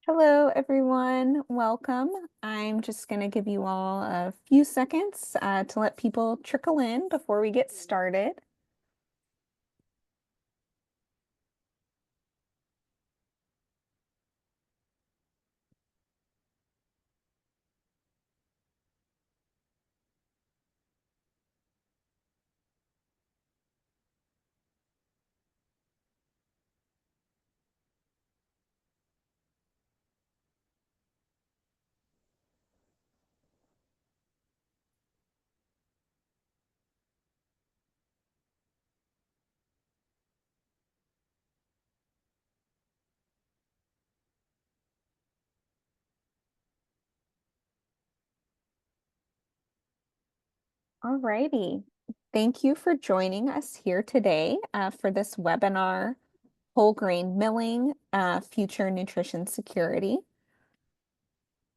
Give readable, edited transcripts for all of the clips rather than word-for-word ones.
Hello, everyone. Welcome. I'm just going to give you all a few seconds to let people trickle in before we get started. All righty. Thank you for joining us here today for this webinar, Whole Grain Milling, Future Nutrition Security.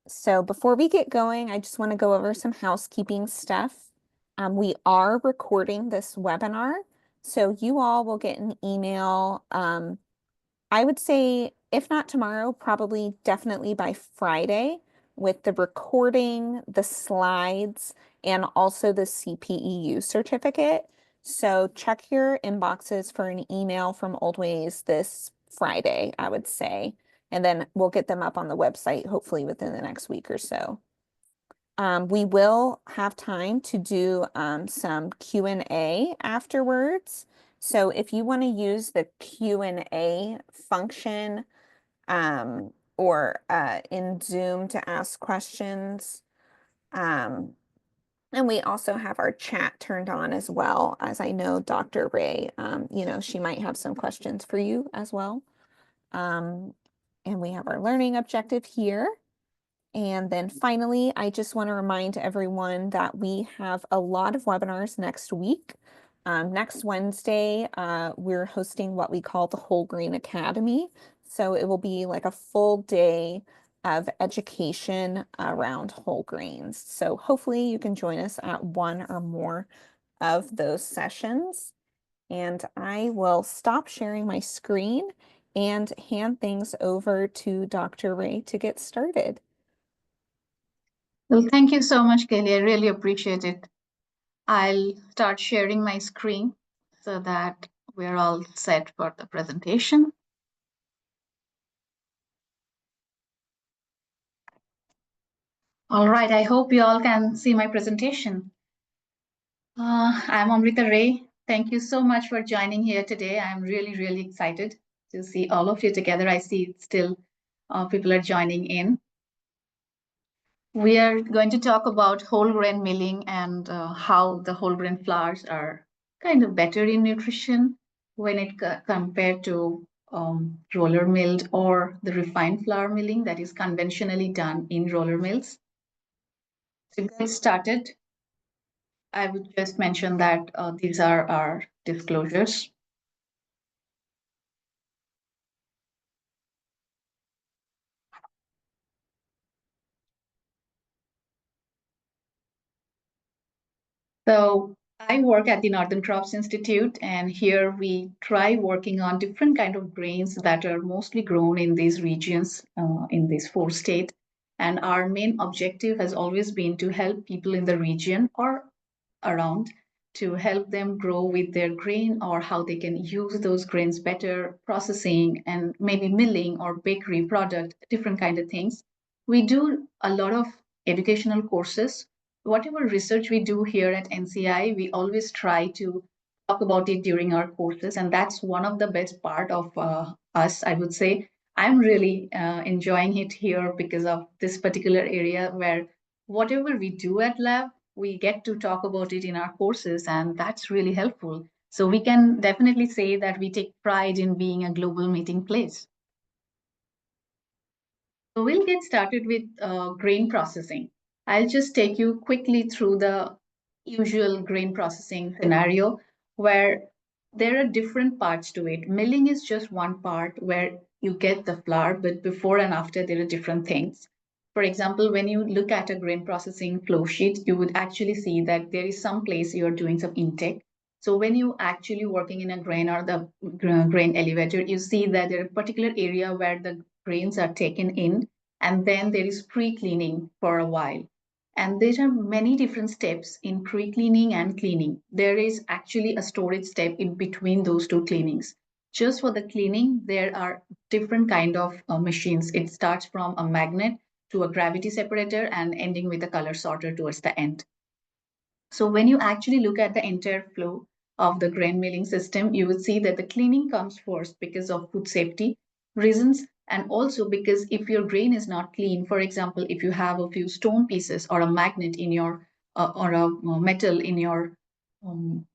So before we get going, I just want to go over some housekeeping stuff. We are recording this webinar, so you all will get an email I would say, if not tomorrow, probably definitely by Friday with the recording, the slides, and also the CPEU certificate. So check your inboxes for an email from Oldways this Friday, I would say. And then we'll get them up on the website hopefully within the next week or so. We will have time to do some Q&A afterwards. So if you want to use the Q&A function or in Zoom to ask questions, and we also have our chat turned on as well, as I know Dr. Ray, she might have some questions for you as well. And we have our learning objective here. And then finally, I just want to remind everyone that we have a lot of webinars next week. Next Wednesday, we're hosting what we call the Whole Grain Academy. So it will be like a full day of education around whole grains. So hopefully you can join us at one or more of those sessions. And I will stop sharing my screen and hand things over to Dr. Ray to get started. Well, thank you so much, Kelly. I really appreciate it. I'll start sharing my screen so that we're all set for the presentation. All right, I hope you all can see my presentation. I'm Amrita Ray. Thank you so much for joining here today. I'm really, really excited to see all of you together. I see still people are joining in. We are going to talk about whole grain milling and how the whole grain flours are kind of better in nutrition when it compared to roller milled or the refined flour milling that is conventionally done in roller mills. To get started, I would just mention that these are our disclosures. So I work at the Northern Crops Institute, and here we try working on different kind of grains that are mostly grown in these regions, in these 4 states. And our main objective has always been to help people in the region or around to help them grow with their grain or how they can use those grains better, processing and maybe milling or bakery product, different kind of things. We do a lot of educational courses. Whatever research we do here at NCI, we always try to talk about it during our courses, and that's one of the best part of us, I would say. I'm really enjoying it here because of this particular area where whatever we do at lab, we get to talk about it in our courses, and that's really helpful. So we can definitely say that we take pride in being a global meeting place. So we'll get started with grain processing. I'll just take you quickly through the usual grain processing scenario where there are different parts to it. Milling is just one part where you get the flour, but before and after there are different things. For example, when you look at a grain processing flow sheet, you would actually see that there is some place you're doing some intake. So when you actually working in a grain or the grain elevator, you see that there are a particular area where the grains are taken in, and then there is pre-cleaning for a while. And there are many different steps in pre-cleaning and cleaning. There is actually a storage step in between those two cleanings. Just for the cleaning, there are different kind of machines. It starts from a magnet to a gravity separator and ending with a color sorter towards the end. So when you actually look at the entire flow of the grain milling system, you will see that the cleaning comes first because of food safety reasons, and also because if your grain is not clean, for example, if you have a few stone pieces or a magnet in your or a metal in your um,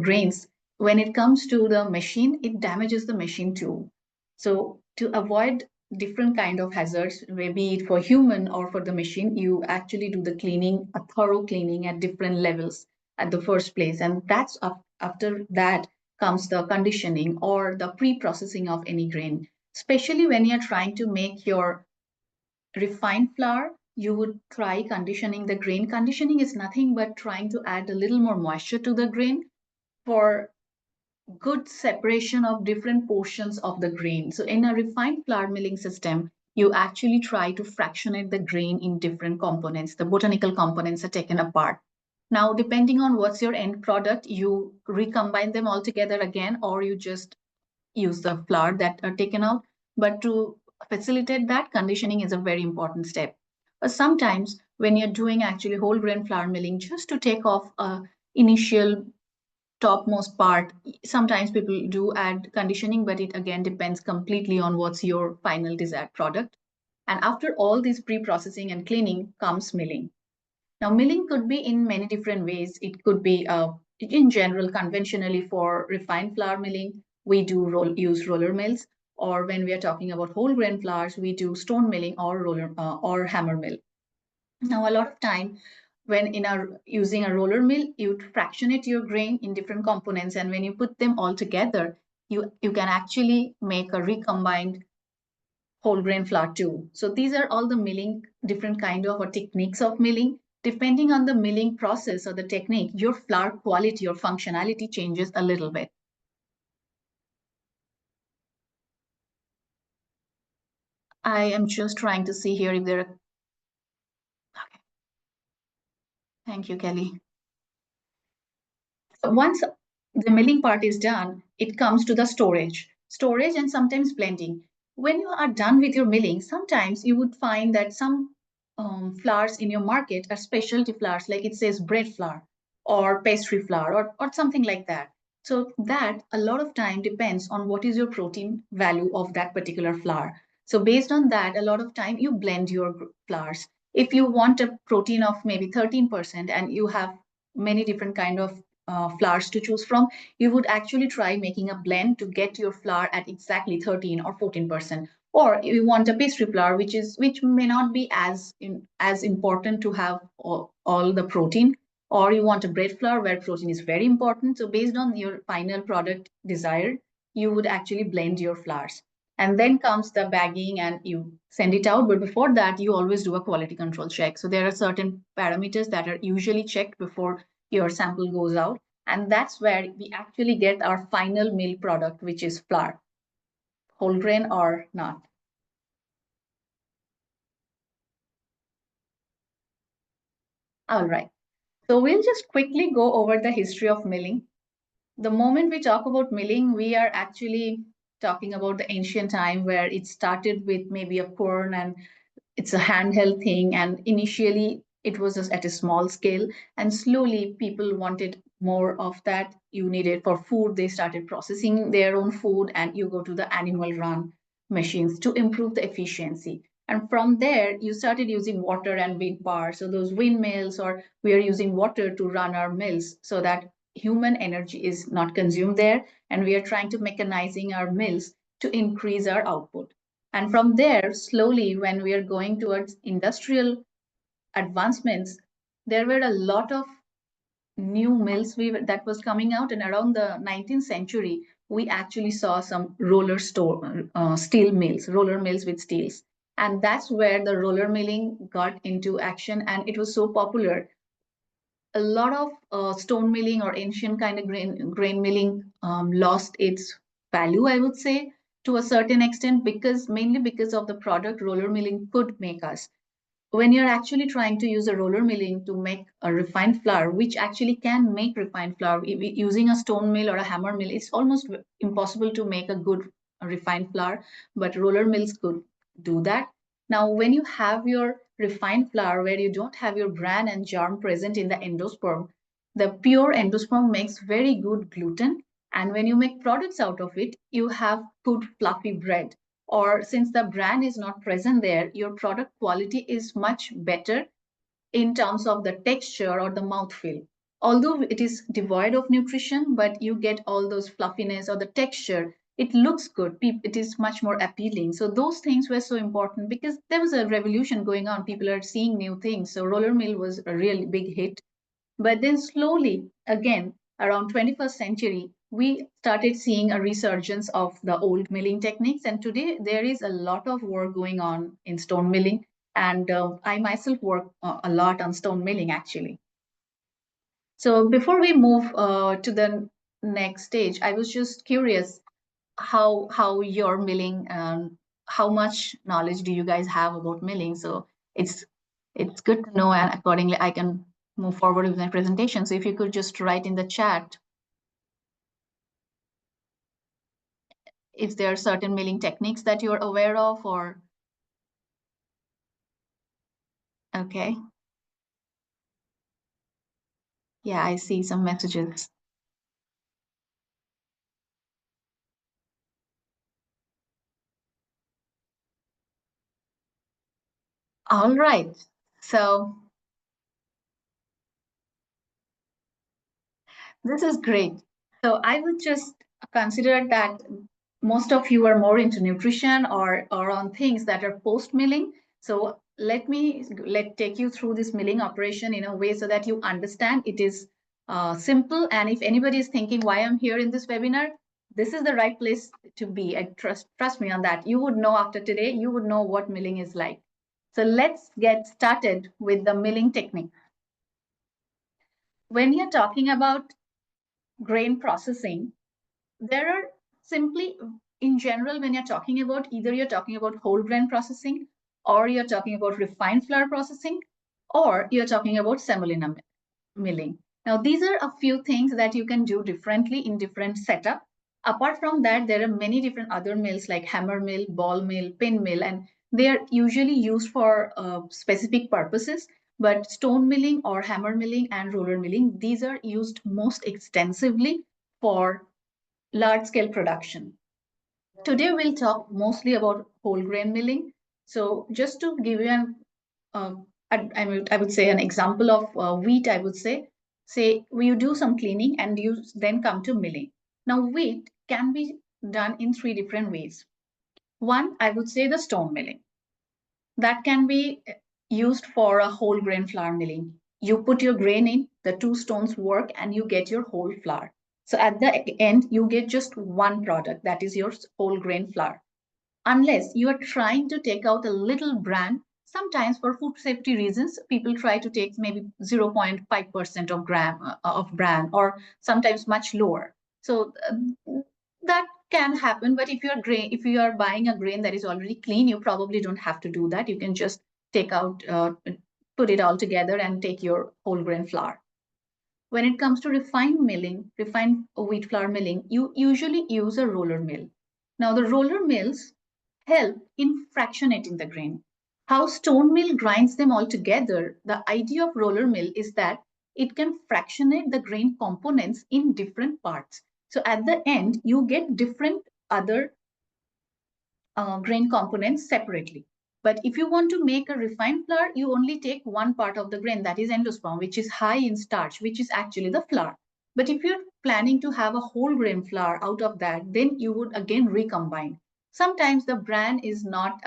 grains, when it comes to the machine, it damages the machine too. So to avoid different kind of hazards, maybe it for human or for the machine, you actually do the cleaning, a thorough cleaning at different levels at the first place. And that's after that comes the conditioning or the pre-processing of any grain. Especially when you're trying to make your refined flour, you would try conditioning the grain. Conditioning is nothing but trying to add a little more moisture to the grain for good separation of different portions of the grain. So in a refined flour milling system, you actually try to fractionate the grain in different components. The botanical components are taken apart. Now, depending on what's your end product, you recombine them all together again, or you just use the flour that are taken out. But to facilitate that, conditioning is a very important step. But sometimes when you're doing actually whole grain flour milling, just to take off a initial topmost part, sometimes people do add conditioning, but it again depends completely on what's your final desired product. And after all this pre-processing and cleaning comes milling. Now, milling could be in many different ways. It could be in general, conventionally for refined flour milling, we do use roller mills, or when we are talking about whole grain flours, we do stone milling or roller or hammer mill. Now, a lot of time when in a using a roller mill, you fractionate your grain in different components, and when you put them all together, you can actually make a recombined whole grain flour too. So these are all the milling, different kind of or techniques of milling. Depending on the milling process or the technique, your flour quality or functionality changes a little bit. I am just trying to see here if there are. Okay. Thank you, Kelly. Once the milling part is done, it comes to the storage and sometimes blending. When you are done with your milling, sometimes you would find that some flours in your market are specialty flours, like it says bread flour or pastry flour or something like that. So that a lot of time depends on what is your protein value of that particular flour. So based on that, a lot of time you blend your flours. If you want a protein of maybe 13% and you have many different kind of flours to choose from, you would actually try making a blend to get your flour at exactly 13 or 14%. Or you want a pastry flour, which may not be as important to have all the protein. Or you want a bread flour where protein is very important. So based on your final product desired, you would actually blend your flours. And then comes the bagging and you send it out. But before that, you always do a quality control check. So there are certain parameters that are usually checked before your sample goes out. And that's where we actually get our final meal product, which is flour, whole grain or not. All right. So we'll just quickly go over the history of milling. The moment we talk about milling, we are actually talking about the ancient time where it started with maybe a quern and it's a handheld thing, and initially it was just at a small scale, and slowly people wanted more of that. You needed for food, they started processing their own food, and you go to the animal run machines to improve the efficiency. And from there you started using water and wind power, so those windmills, or we are using water to run our mills so that human energy is not consumed there, and we are trying to mechanizing our mills to increase our output. And from there, slowly, when we are going towards industrial advancements, there were a lot of new mills that was coming out. And around the 19th century, we actually saw some steel mills, roller mills with steels. And that's where the roller milling got into action. And it was so popular. A lot of stone milling or ancient kind of grain milling lost its value, I would say. to a certain extent, because mainly because of the product roller milling could make us. When you're actually trying to use a roller milling to make a refined flour, which actually can make refined flour using a stone mill or a hammer mill, it's almost impossible to make a good refined flour, but roller mills could do that. Now, when you have your refined flour where you don't have your bran and germ present in the endosperm, the pure endosperm makes very good gluten. And when you make products out of it, you have good fluffy bread. Or since the bran is not present there, your product quality is much better in terms of the texture or the mouthfeel. Although it is devoid of nutrition, but you get all those fluffiness or the texture. It looks good. It is much more appealing. So those things were so important because there was a revolution going on. People are seeing new things. So roller mill was a really big hit. But then slowly, again, around 21st century, we started seeing a resurgence of the old milling techniques. And today there is a lot of work going on in stone milling. And I myself work a lot on stone milling actually. So before we move to the next stage, I was just curious how you're milling, how much knowledge do you guys have about milling? So it's it's good to know, and accordingly I can move forward with my presentation. So if you could just write in the chat if there are certain milling techniques that you're aware of, or okay. Yeah, I see some messages. All right. So this is great. So I would just consider that most of you are more into nutrition or on things that are post milling. So let take you through this milling operation in a way so that you understand it is simple. And if anybody is thinking why I'm here in this webinar, this is the right place to be. I trust me on that. You would know after today, you would know what milling is like. So let's get started with the milling technique. When you're talking about grain processing, there are simply, in general, when you're talking about either you're talking about whole grain processing, or you're talking about refined flour processing, or you're talking about semolina milling. Now, these are a few things that you can do differently in different setup. Apart from that, there are many different other mills like hammer mill, ball mill, pin mill, and they are usually used for specific purposes. But stone milling or hammer milling and roller milling, these are used most extensively for large scale production. Today we'll talk mostly about whole grain milling. So just to give you an, I would say an example of wheat, I would say you do some cleaning and you then come to milling. Now wheat can be done in three different ways. One, I would say the stone milling. That can be used for a whole grain flour milling. You put your grain in, the two stones work, and you get your whole flour. So at the end, you get just one product, that is your whole grain flour. Unless you are trying to take out a little bran, sometimes for food safety reasons, people try to take maybe 0.5% of bran, or sometimes much lower. So that can happen, but if you are buying a grain that is already clean, you probably don't have to do that. You can just take out, put it all together and take your whole grain flour. When it comes to refined wheat flour milling, you usually use a roller mill. Now, the roller mills help in fractionating the grain. How stone mill grinds them all together, the idea of roller mill is that it can fractionate the grain components in different parts. So at the end, you get different other grain components separately. But if you want to make a refined flour, you only take one part of the grain, that is endosperm, which is high in starch, which is actually the flour. But if you're planning to have a whole grain flour out of that, then you would again recombine. Sometimes the bran is not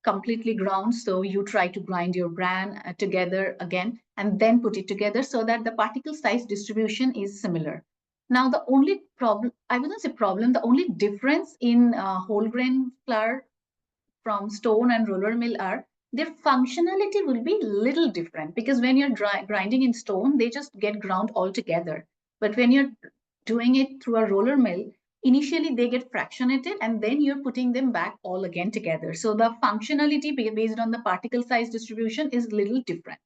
completely ground, so you try to grind your bran together again and then put it together so that the particle size distribution is similar. Now, the only problem, I wouldn't say problem, the only difference in whole grain flour from stone and roller mill are their functionality will be little different, because when you're grinding in stone, they just get ground all together. But when you're doing it through a roller mill, initially they get fractionated and then you're putting them back all again together. So the functionality based on the particle size distribution is a little different.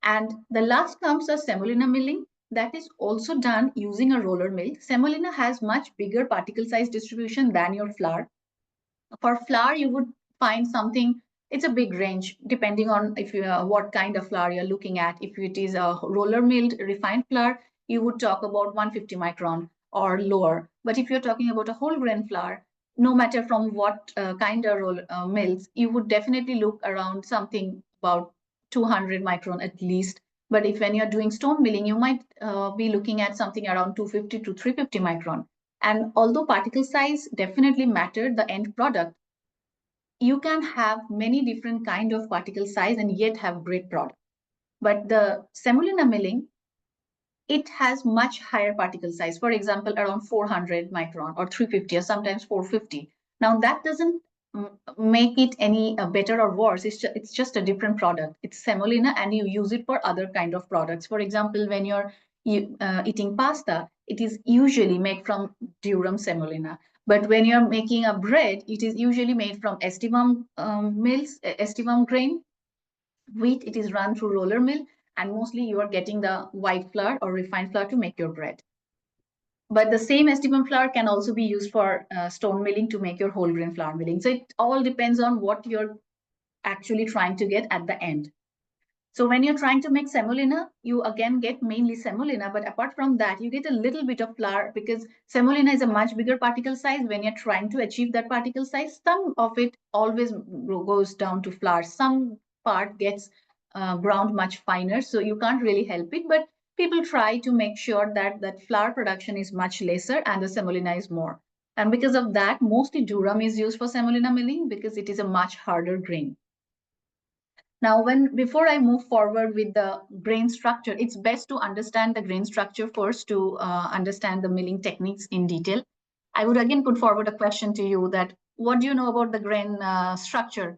And the last comes the semolina milling. That is also done using a roller mill. Semolina has much bigger particle size distribution than your flour. For flour, you would find something, it's a big range depending on if you what kind of flour you're looking at. If it is a roller milled refined flour, you would talk about 150 micron or lower. But if you're talking about a whole grain flour, no matter from what kind of mills, you would definitely look around something about 200 micron at least. But if when you're doing stone milling, you might be looking at something around 250 to 350 micron. And although particle size definitely mattered, the end product, you can have many different kind of particle size and yet have great product. But the semolina milling, it has much higher particle size. For example, around 400 micron or 350 or sometimes 450. Now that doesn't make it any better or worse. It's just a different product. It's semolina and you use it for other kind of products. For example, when you're eating pasta, it is usually made from durum semolina. But when you're making a bread, it is usually made from estivum estivum grain wheat. It is run through roller mill, and mostly you are getting the white flour or refined flour to make your bread. But the same estimum flour can also be used for stone milling to make your whole grain flour milling. So it all depends on what you're actually trying to get at the end. So when you're trying to make semolina, you again get mainly semolina, but apart from that, you get a little bit of flour because semolina is a much bigger particle size. When you're trying to achieve that particle size, some of it always goes down to flour. Some part gets ground much finer, so you can't really help it. But people try to make sure that that flour production is much lesser and the semolina is more. And because of that, mostly durum is used for semolina milling because it is a much harder grain. Now, before I move forward with the grain structure, it's best to understand the grain structure first to understand the milling techniques in detail. I would again put forward a question to you that what do you know about the grain structure?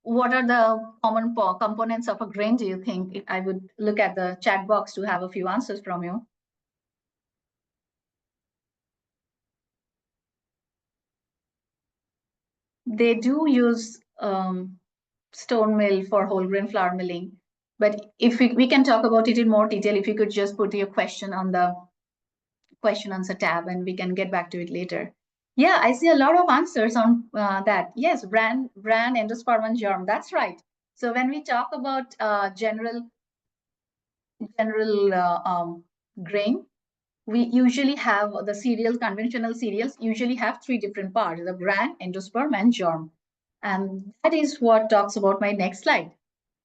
What are the common components of a grain, do you think? I would look at the chat box to have a few answers from you. They do use stone mill for whole grain flour milling. But if we can talk about it in more detail, if you could just put your question on the question answer tab and we can get back to it later. Yeah, I see a lot of answers on that. Yes, bran, endosperm, and germ. That's right. So when we talk about general grain, we usually have the cereal, conventional cereals usually have three different parts: the bran, endosperm, and germ. And that is what talks about my next slide.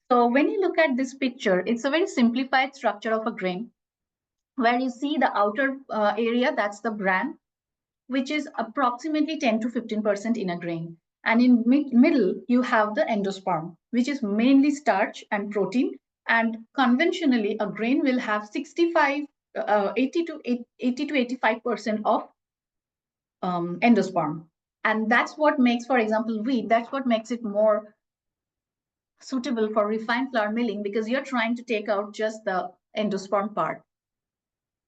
So when you look at this picture, it's a very simplified structure of a grain where you see the outer area, that's the bran, which is approximately 10 to 15% in a grain. And in middle, you have the endosperm, which is mainly starch and protein. And conventionally, a grain will have 80 to 85% of endosperm. And that's what makes, for example, wheat, that's what makes it more suitable for refined flour milling because you're trying to take out just the endosperm part.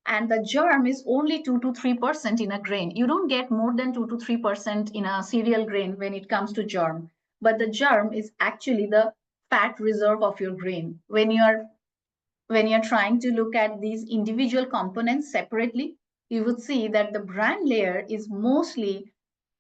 And the germ is only 2 to 3% in a grain. You don't get more than 2 to 3% in a cereal grain when it comes to germ. But the germ is actually the fat reserve of your grain. When you're trying to look at these individual components separately, you would see that the bran layer is mostly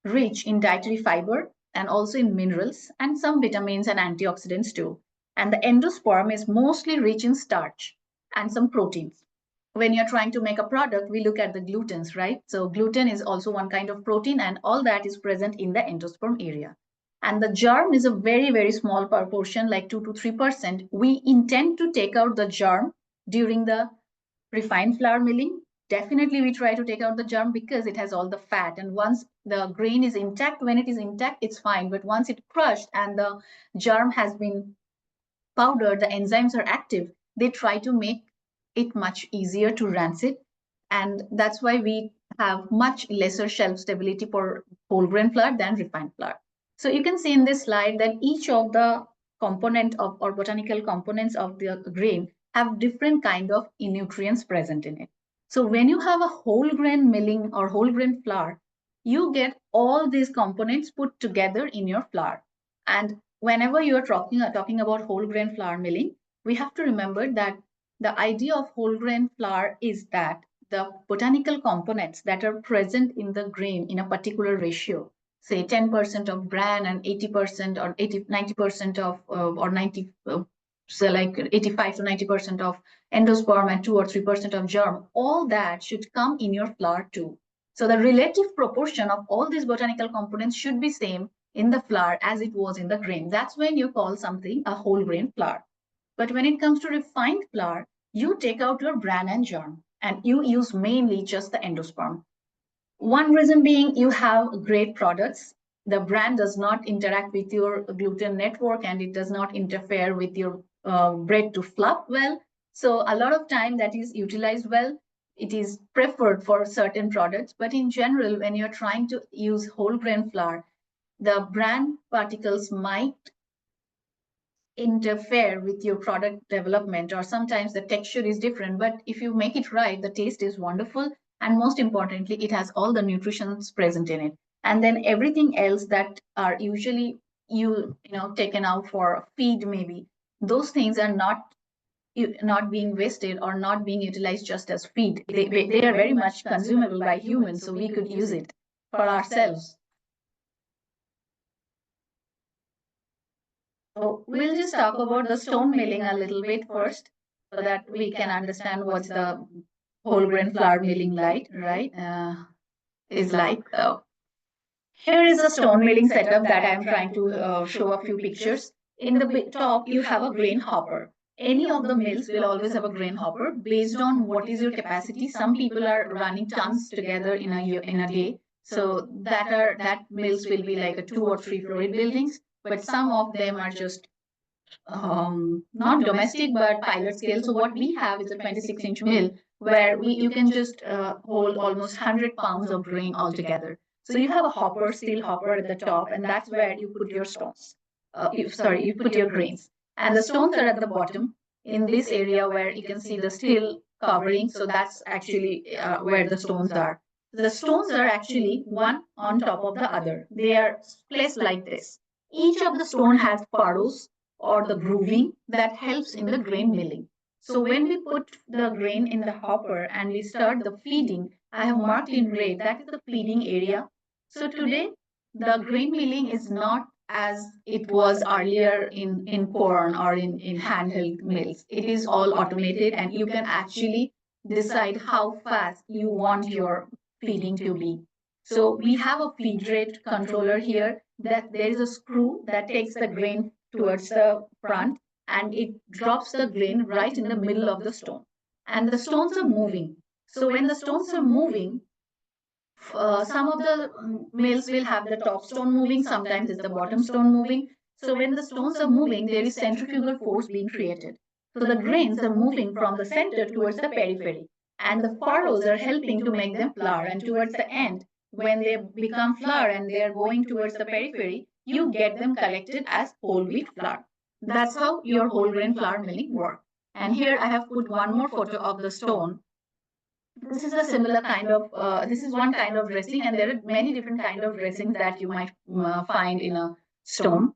rich in dietary fiber and also in minerals and some vitamins and antioxidants too. And the endosperm is mostly rich in starch and some proteins. When you're trying to make a product, we look at the glutens, right? So gluten is also one kind of protein and all that is present in the endosperm area. And the germ is a very, very small proportion, like 2 to 3%. We intend to take out the germ during the refined flour milling. Definitely we try to take out the germ because it has all the fat. And once the grain is intact, when it is intact, it's fine. But once it's crushed and the germ has been powdered, the enzymes are active, they try to make it much easier to rancid. And that's why we have much lesser shelf stability for whole grain flour than refined flour. So you can see in this slide that each of the component of or botanical components of the grain have different kind of nutrients present in it. So when you have a whole grain milling or whole grain flour, you get all these components put together in your flour. And whenever you are talking about whole grain flour milling, we have to remember that the idea of whole grain flour is that the botanical components that are present in the grain in a particular ratio, say 10% of bran and 80% or 90% of or 90 so like 85 to 90% of endosperm and 2 or 3% of germ, all that should come in your flour too. So the relative proportion of all these botanical components should be same in the flour as it was in the grain. That's when you call something a whole grain flour. But when it comes to refined flour, you take out your bran and germ and you use mainly just the endosperm. One reason being you have great products. The brand does not interact with your gluten network and it does not interfere with your bread to fluff well. So a lot of time that is utilized well. It is preferred for certain products, but in general, when you're trying to use whole grain flour, the bran particles might interfere with your product development, or sometimes the texture is different, but if you make it right, the taste is wonderful, and most importantly it has all the nutrients present in it. And then everything else that are usually taken out for feed, maybe those things are not being wasted or not being utilized just as feed. They are very much consumable by humans, so we could use it for ourselves. So we'll just talk about the stone milling a little bit first so that we can understand what's the whole grain flour milling like, right? Is like. Here is a stone milling setup that I'm trying to show a few pictures. In the top, you have a grain hopper. Any of the mills will always have a grain hopper based on what is your capacity. Some people are running tons together in a day. So that mills will be like a 2 or 3 floor buildings, but some of them are just not domestic but pilot scale. So what we have is a 26-inch mill where you can just hold almost 100 pounds of grain altogether. So you have a hopper, steel hopper at the top, and that's where you put your stones. You put your grains, and the stones are at the bottom in this area where you can see the steel covering. So that's actually where the stones are. The stones are actually one on top of the other. They are placed like this. Each of the stone has furrows or the grooving that helps in the grain milling. So when we put the grain in the hopper and we start the feeding, I have marked in red, that is the feeding area. So today, the grain milling is not as it was earlier in corn or in handheld mills. It is all automated and you can actually decide how fast you want your feeding to be. So we have a feed rate controller here, that there is a screw that takes the grain towards the front and it drops the grain right in the middle of the stone. And the stones are moving. So when the stones are moving, some of the mills will have the top stone moving, sometimes it's the bottom stone moving. So when the stones are moving, there is centrifugal force being created. So the grains are moving from the center towards the periphery, and the furrows are helping to make them flour. And towards the end, when they become flour and they are going towards the periphery, you get them collected as whole wheat flour. That's how your whole grain flour milling works. And here I have put one more photo of the stone. This is a similar kind of this is one kind of dressing, and there are many different kind of dressings that you might find in a stone.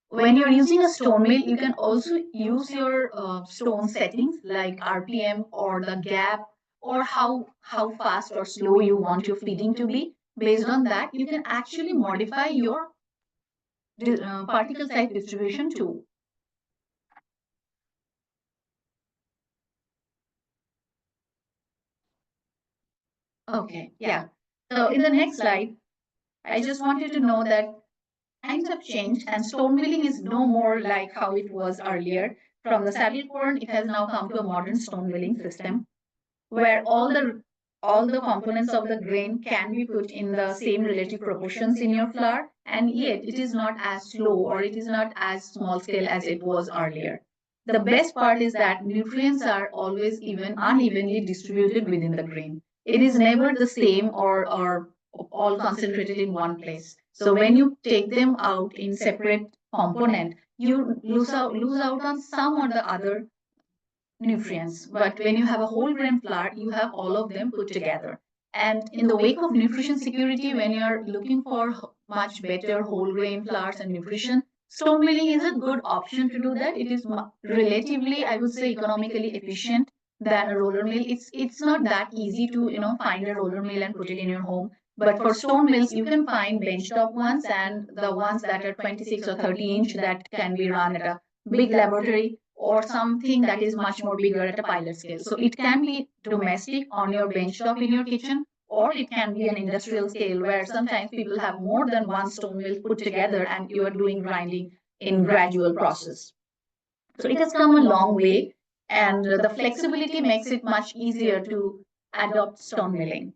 When you're using a stone mill, you can also use your stone settings like RPM or the gap, or how fast or slow you want your feeding to be. Based on that, you can actually modify your particle size distribution too. Okay, yeah. So in the next slide, I just want you to know that times have changed and stone milling is no more like how it was earlier. From the saddle corn, it has now come to a modern stone milling system where all the components of the grain can be put in the same relative proportions in your flour, and yet it is not as slow or it is not as small scale as it was earlier. The best part is that nutrients are always even unevenly distributed within the grain. It is never the same or all concentrated in one place. So when you take them out in separate component, you lose out on some or the other nutrients. But when you have a whole grain flour, you have all of them put together. And in the wake of nutrition security, when you're looking for much better whole grain flours and nutrition, stone milling is a good option to do that. It is relatively, I would say, economically efficient than a roller mill. It's not that easy to find a roller mill and put it in your home. But for stone mills, you can find benchtop ones and the ones that are 26 or 30-inch that can be run at a big laboratory or something that is much more bigger at a pilot scale. So it can be domestic on your benchtop in your kitchen, or it can be an industrial scale where sometimes people have more than one stone mill put together and you are doing grinding in gradual process. So it has come a long way, and the flexibility makes it much easier to adopt stone milling.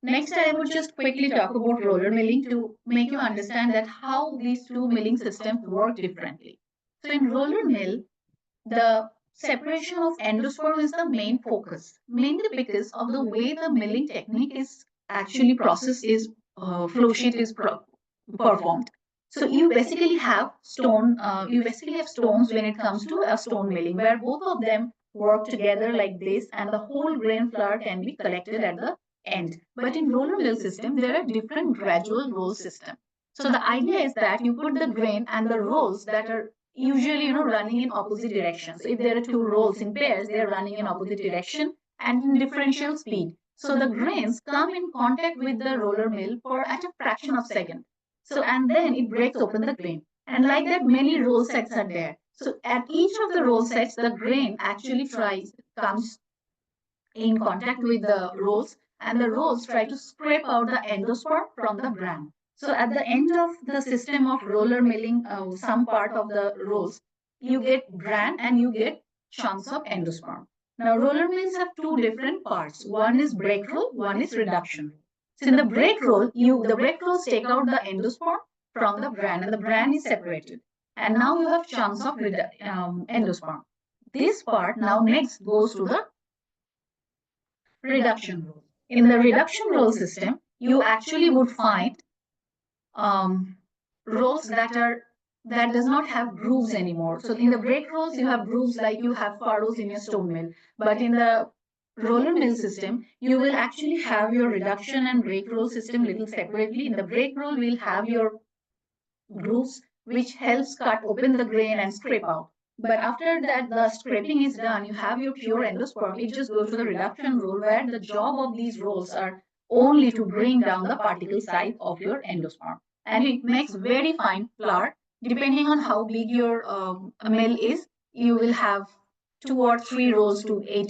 Next, I would just quickly talk about roller milling to make you understand that how these two milling systems work differently. So in roller mill, the separation of endosperm is the main focus, mainly because of the way the milling technique is actually processed is flow sheet is performed. So you basically have stones when it comes to a stone milling, where both of them work together like this, and the whole grain flour can be collected at the end. But in roller mill system, there are different gradual roll system. So the idea is that you put the grain and the rolls that are usually running in opposite directions. So if there are two rolls in pairs, they are running in opposite direction and in differential speed. So the grains come in contact with the roller mill for at a fraction of a second. So and then it breaks open the grain. And like that, many roll sets are there. So at each of the roll sets, the grain actually comes in contact with the rolls, and the rolls try to scrape out the endosperm from the bran. So at the end of the system of roller milling, some part of the rolls, you get bran and you get chunks of endosperm. Now roller mills have two different parts. One is break roll, one is reduction. So in the break roll, the break rolls take out the endosperm from the bran, and the bran is separated. And now you have chunks of endosperm. This part now next goes to the reduction roll. In the reduction roll system, you actually would find um, rolls that does not have grooves anymore. So in the break rolls, you have grooves like you have furrows in your stone mill. But in the roller mill system, you will actually have your reduction and break roll system little separately. In the break roll, we'll have your grooves, which helps cut open the grain and scrape out. But after that, the scraping is done, you have your pure endosperm. It just goes to the reduction roll, where the job of these rolls are only to bring down the particle size of your endosperm. And it makes very fine flour. Depending on how big your mill is, you will have 2 or 3 rolls to 8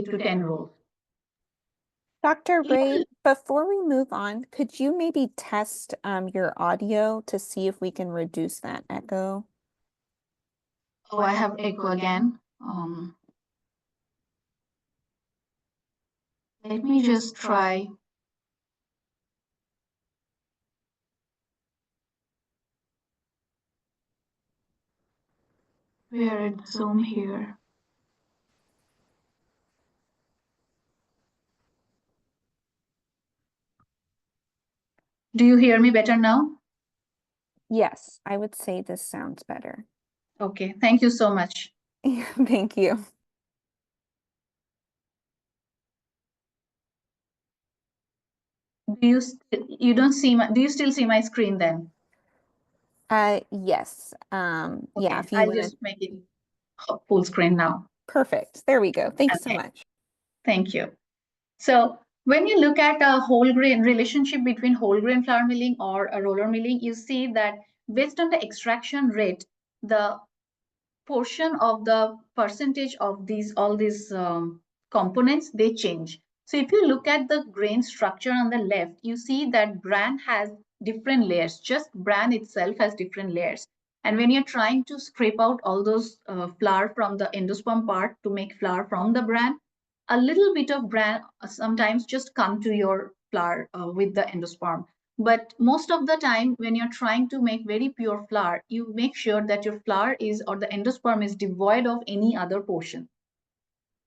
to 10 rolls. Dr. Ray, before we move on, could you maybe test your audio to see if we can reduce that echo? Oh, I have echo again. Let me just try. We are at Zoom here. Do you hear me better now? Yes, I would say this sounds better. Okay, thank you so much. Thank you. Do you still see my screen then? Yes. Yeah, Okay, if you I'll want just to. make it full screen now. Perfect. There we go. Thanks so Okay, much. thank you. So when you look at a whole grain relationship between whole grain flour milling or a roller milling, you see that based on the extraction rate, the portion of the percentage of all these components, they change. So if you look at the grain structure on the left, you see that bran has different layers. Just bran itself has different layers. And when you're trying to scrape out all those flour from the endosperm part to make flour from the bran, a little bit of bran sometimes just come to your flour with the endosperm. But most of the time, when you're trying to make very pure flour, you make sure that your flour is, or the endosperm is devoid of any other portion.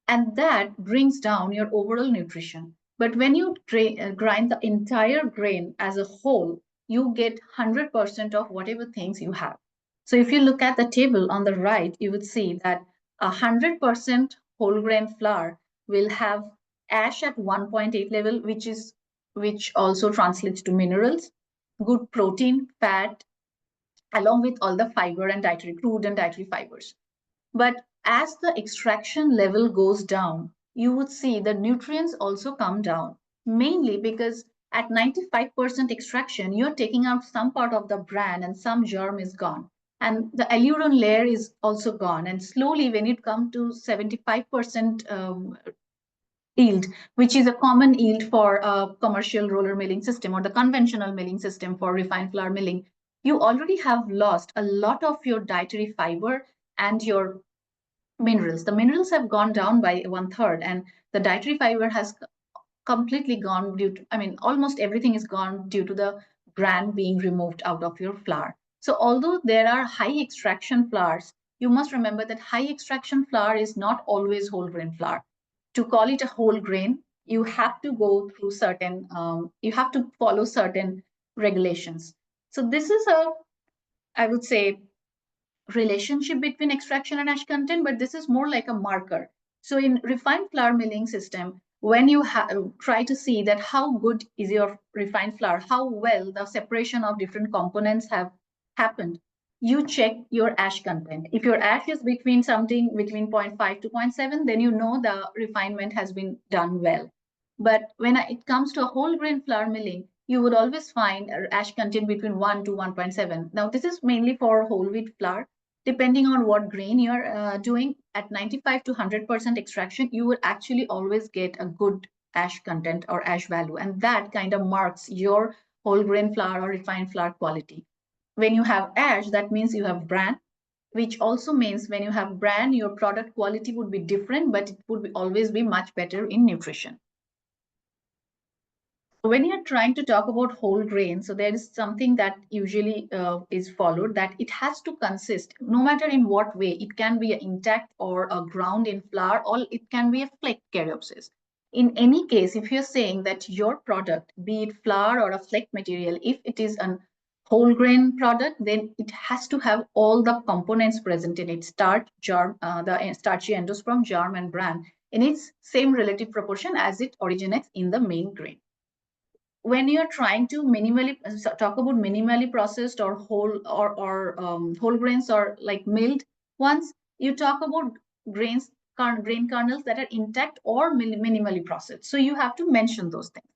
And that brings down your overall nutrition. But when you grind the entire grain as a whole, you get 100% of whatever things you have. So if you look at the table on the right, you would see that 100% whole grain flour will have ash at 1.8 level, which also translates to minerals, good protein, fat, along with all the fiber and dietary crude and dietary fibers. But as the extraction level goes down, you would see the nutrients also come down, mainly because at 95% extraction, you're taking out some part of the bran and some germ is gone. And the alluron layer is also gone. And slowly, when it comes to 75% yield, which is a common yield for a commercial roller milling system or the conventional milling system for refined flour milling, you already have lost a lot of your dietary fiber and your minerals. The minerals have gone down by 1/3, and the dietary fiber has completely gone due to, I mean, almost everything is gone due to the bran being removed out of your flour. So, although there are high extraction flours, you must remember that high extraction flour is not always whole grain flour. To call it a whole grain, you have to go through certain, you have to follow certain regulations. So, this is a, I would say, relationship between extraction and ash content, but this is more like a marker. So in refined flour milling system, when you try to see that how good is your refined flour, how well the separation of different components have happened, you check your ash content. If your ash is between something between 0.5 to 0.7, then you know the refinement has been done well. But when it comes to a whole grain flour milling, you would always find ash content between 1 to 1.7. Now, this is mainly for whole wheat flour. Depending on what grain you're doing, at 95 to 100% extraction, you will actually always get a good ash content or ash value. And that kind of marks your whole grain flour or refined flour quality. When you have ash, that means you have bran, which also means when you have bran, your product quality would be different, but it would always be much better in nutrition. When you're trying to talk about whole grain, so there is something that usually is followed, that it has to consist, no matter in what way, it can be intact or a ground in flour, or it can be a flake caryopsis. In any case, if you're saying that your product, be it flour or a flake material, if it is an whole grain product, then it has to have all the components present in it: starch, germ, the starchy endosperm, germ, and bran in its same relative proportion as it originates in the main grain. When you're trying to minimally talk about minimally processed or whole grains or like milled ones, you talk about grains, grain kernels that are intact or minimally processed. So you have to mention those things.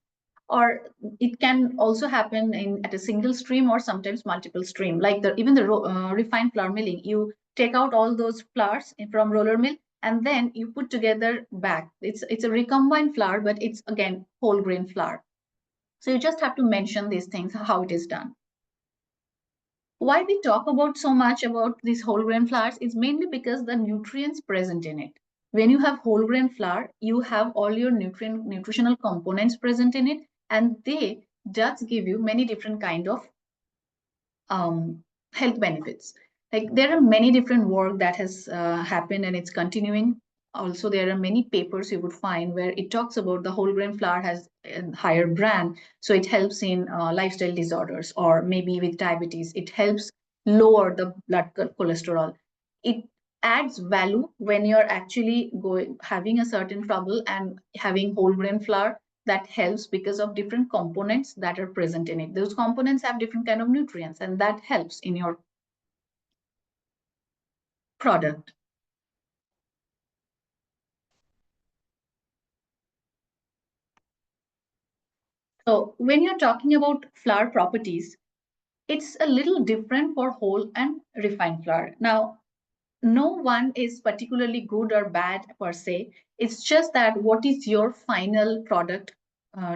Or it can also happen at a single stream or sometimes multiple stream, like even the refined flour milling. You take out all those flours from roller mill and then you put together back. It's a recombined flour, but it's again whole grain flour. So you just have to mention these things, how it is done. Why we talk about so much about these whole grain flours is mainly because the nutrients present in it. When you have whole grain flour, you have all your nutritional components present in it, and they does give you many different kind of health benefits. Like there are many different work that has happened and it's continuing. Also, there are many papers you would find where it talks about the whole grain flour has a higher bran, so it helps in lifestyle disorders or maybe with diabetes. It helps lower the blood cholesterol. It adds value when you're actually going having a certain trouble and having whole grain flour that helps because of different components that are present in it. Those components have different kind of nutrients and that helps in your product. So when you're talking about flour properties, it's a little different for whole and refined flour. Now, no one is particularly good or bad per se. It's just that what is your final product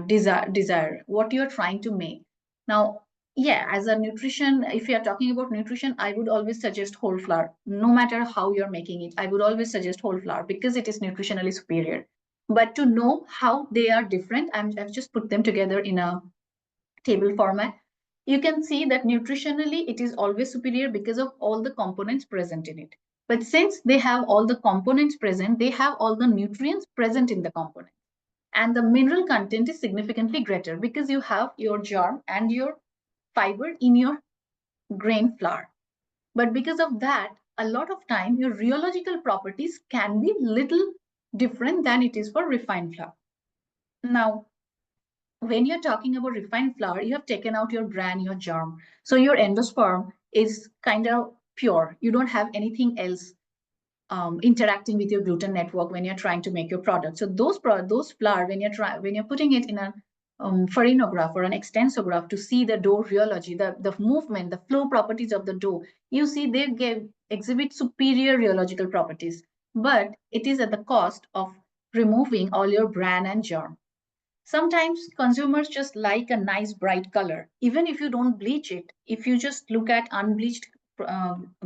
desire, what you're trying to make. Now, yeah, as a nutrition, if you're talking about nutrition, I would always suggest whole flour. No matter how you're making it, I would always suggest whole flour because it is nutritionally superior. But to know how they are different, I've just put them together in a table format. You can see that nutritionally it is always superior because of all the components present in it. But since they have all the components present, they have all the nutrients present in the component. And the mineral content is significantly greater because you have your germ and your fiber in your grain flour. But because of that, a lot of time your rheological properties can be little different than it is for refined flour. Now, when you're talking about refined flour, you have taken out your bran, your germ. So your endosperm is kind of pure. You don't have anything else interacting with your gluten network when you're trying to make your product. So those flour, when you're putting it in a farinograph or an extensograph to see the dough rheology, the movement, the flow properties of the dough, you see exhibit superior rheological properties. But it is at the cost of removing all your bran and germ. Sometimes consumers just like a nice bright color. Even if you don't bleach it, if you just look at unbleached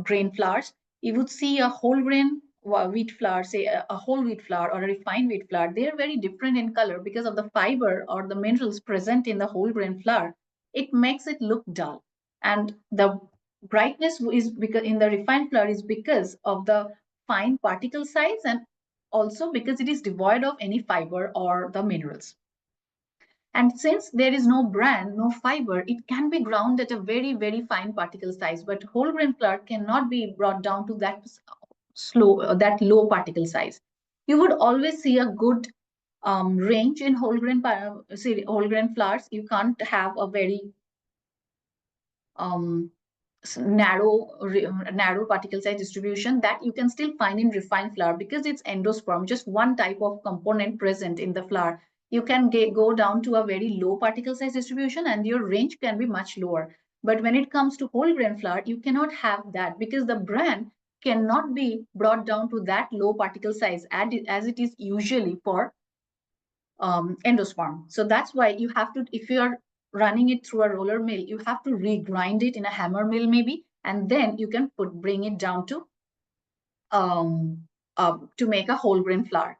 grain flours, you would see a whole grain wheat flour, say a whole wheat flour or a refined wheat flour. They are very different in color because of the fiber or the minerals present in the whole grain flour. It makes it look dull. And the brightness is because in the refined flour is because of the fine particle size and also because it is devoid of any fiber or the minerals. And since there is no bran, no fiber, it can be ground at a very, very fine particle size. But whole grain flour cannot be brought down to that low particle size. You would always see a good range in whole grain flours. You can't have a very um, narrow particle size distribution that you can still find in refined flour because it's endosperm, just one type of component present in the flour. You can go down to a very low particle size distribution and your range can be much lower. But when it comes to whole grain flour, you cannot have that because the bran cannot be brought down to that low particle size as it is usually for endosperm. So that's why you have to, if you're running it through a roller mill, you have to regrind it in a hammer mill maybe, and then you can bring it down to make a whole grain flour.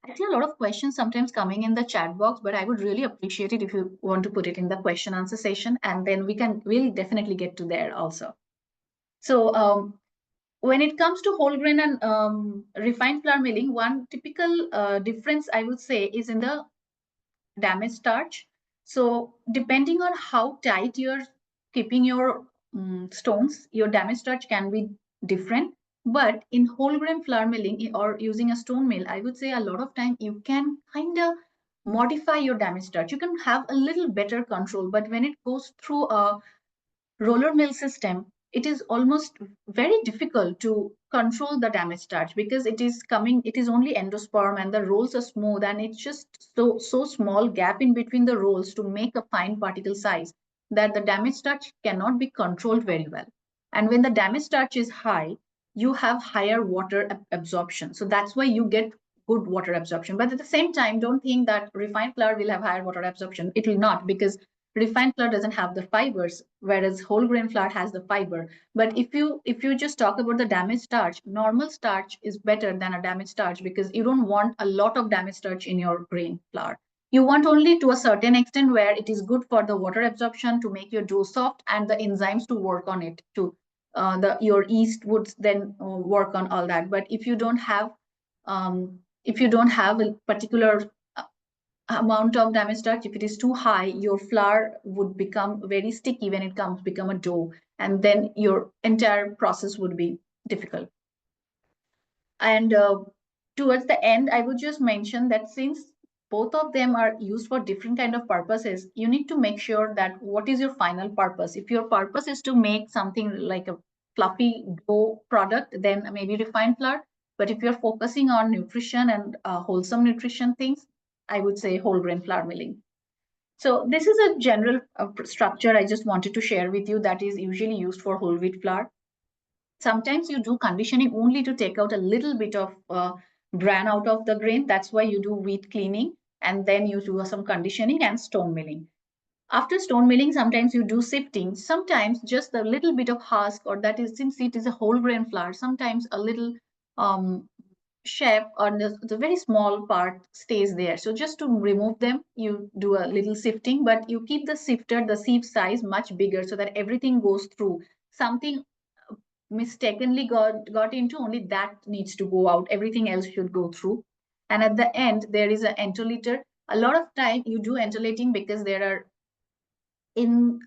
I see a lot of questions sometimes coming in the chat box, but I would really appreciate it if you want to put it in the question answer session, and then we'll definitely get to there also. So when it comes to whole grain and refined flour milling, one typical difference I would say is in the damaged starch. So depending on how tight you're keeping your stones, your damaged starch can be different. But in whole grain flour milling or using a stone mill, I would say a lot of time you can kind of modify your damaged starch. You can have a little better control, but when it goes through a roller mill system, it is almost very difficult to control the damaged starch because it is only endosperm and the rolls are smooth and it's just so small gap in between the rolls to make a fine particle size that the damaged starch cannot be controlled very well. And when the damaged starch is high, you have higher water absorption. So that's why you get good water absorption. But at the same time, don't think that refined flour will have higher water absorption. It will not because refined flour doesn't have the fibers, whereas whole grain flour has the fiber. But if you just talk about the damaged starch, normal starch is better than a damaged starch because you don't want a lot of damaged starch in your grain flour. You want only to a certain extent where it is good for the water absorption to make your dough soft and the enzymes to work on it to your yeast would then work on all that. But if you don't have a particular amount of damaged starch, if it is too high, your flour would become very sticky when it become a dough, and then your entire process would be difficult. And towards the end, I would just mention that since both of them are used for different kind of purposes, you need to make sure that what is your final purpose. If your purpose is to make something like a fluffy dough product, then maybe refined flour. But if you're focusing on nutrition and wholesome nutrition things, I would say whole grain flour milling. So this is a general structure I just wanted to share with you that is usually used for whole wheat flour. Sometimes you do conditioning only to take out a little bit of bran out of the grain. That's why you do wheat cleaning and then you do some conditioning and stone milling. After stone milling, sometimes you do sifting. Sometimes just a little bit of husk, or that is since it is a whole grain flour, sometimes a little shape or the very small part stays there. So just to remove them, you do a little sifting, but you keep the sifter, the sieve size much bigger so that everything goes through. Something mistakenly got into, only that needs to go out. Everything else should go through. And at the end, there is an entolator. A lot of time you do entolating because there are in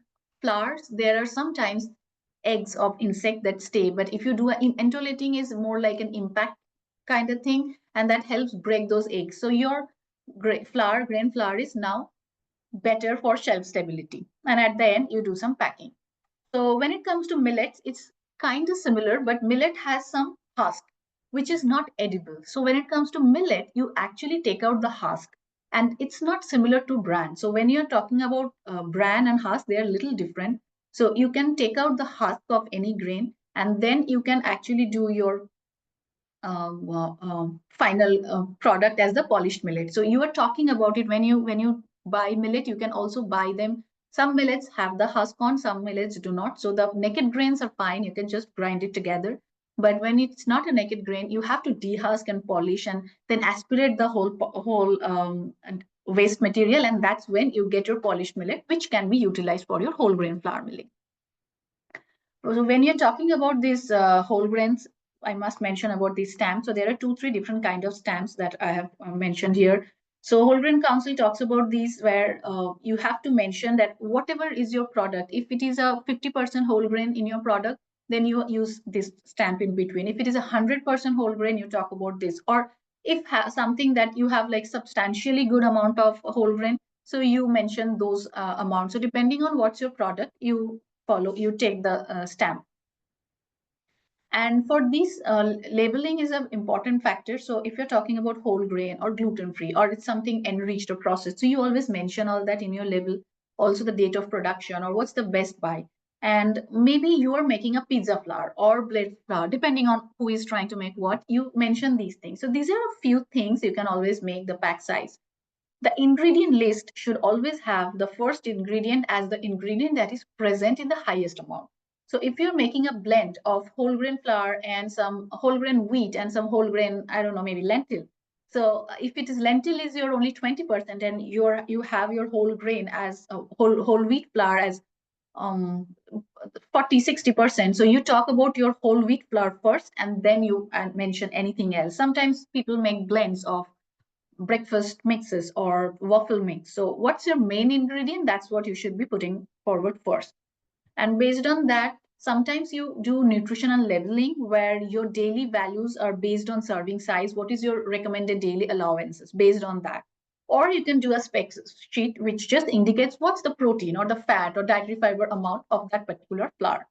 flours, there are sometimes eggs of insect that stay. But if you do entollating, is more like an impact kind of thing, and that helps break those eggs. So your grain flour is now better for shelf stability. And at the end, you do some packing. So when it comes to millets, it's kind of similar, but millet has some husk, which is not edible. So when it comes to millet, you actually take out the husk, and it's not similar to bran. So when you're talking about bran and husk, they are a little different. So you can take out the husk of any grain, and then you can actually do your final product as the polished millet. So you were talking about it when you buy millet, you can also buy them. Some millets have the husk on, some millets do not. So the naked grains are fine. You can just grind it together. But when it's not a naked grain, you have to dehusk and polish and then aspirate the whole waste material, and that's when you get your polished millet, which can be utilized for your whole grain flour milling. So when you're talking about these whole grains, I must mention about these stamps. So there are two, three different kind of stamps that I have mentioned here. So Whole Grain Council talks about these where you have to mention that whatever is your product, if it is a 50% whole grain in your product, then you use this stamp in between. If it is 100% whole grain, you talk about this. Or if something that you have like substantially good amount of whole grain, so you mention those amounts. So depending on what's your product, you take the stamp. And for this, labeling is an important factor. So if you're talking about whole grain or gluten free, or it's something enriched or processed, so you always mention all that in your label, also the date of production or what's the best buy. And maybe you are making a pizza flour or bread flour, depending on who is trying to make what, you mention these things. So these are a few things you can always make the pack size. The ingredient list should always have the first ingredient as the ingredient that is present in the highest amount. So if you're making a blend of whole grain flour and some whole grain wheat and some whole grain, I don't know, maybe lentil. So if it is lentil is your only 20% and you have your whole grain as whole wheat flour as 40-60%. So you talk about your whole wheat flour first and then you mention anything else. Sometimes people make blends of breakfast mixes or waffle mix. So what's your main ingredient? That's what you should be putting forward first. And based on that, sometimes you do nutritional labeling where your daily values are based on serving size. What is your recommended daily allowances based on that? Or you can do a spec sheet which just indicates what's the protein or the fat or dietary fiber amount of that particular flour.